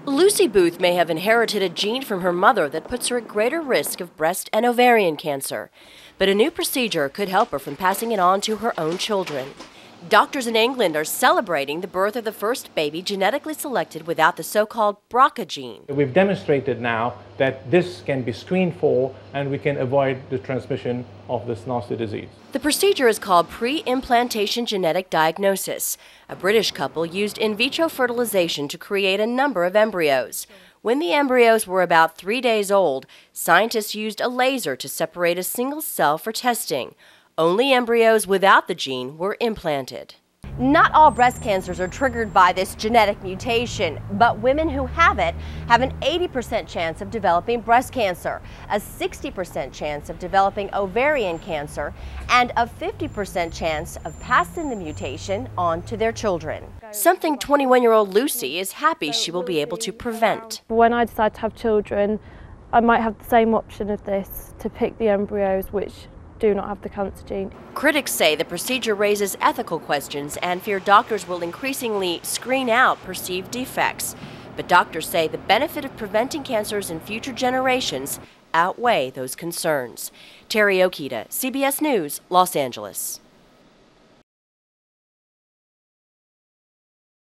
Lucy Booth may have inherited a gene from her mother that puts her at greater risk of breast and ovarian cancer, but a new procedure could help her from passing it on to her own children. Doctors in England are celebrating the birth of the first baby genetically selected without the so-called BRCA gene. We've demonstrated now that this can be screened for and we can avoid the transmission of this nasty disease. The procedure is called pre-implantation genetic diagnosis. A British couple used in vitro fertilization to create a number of embryos. When the embryos were about 3 days old, scientists used a laser to separate a single cell for testing. Only embryos without the gene were implanted. Not all breast cancers are triggered by this genetic mutation, but women who have it have an 80% chance of developing breast cancer, a 60% chance of developing ovarian cancer, and a 50% chance of passing the mutation on to their children. Something 21-year-old Lucy is happy she will be able to prevent. When I decide to have children, I might have the same option of this, to pick the embryos which do not have the cancer gene. Critics say the procedure raises ethical questions and fear doctors will increasingly screen out perceived defects. But doctors say the benefit of preventing cancers in future generations outweigh those concerns. Teri Okita, CBS News, Los Angeles.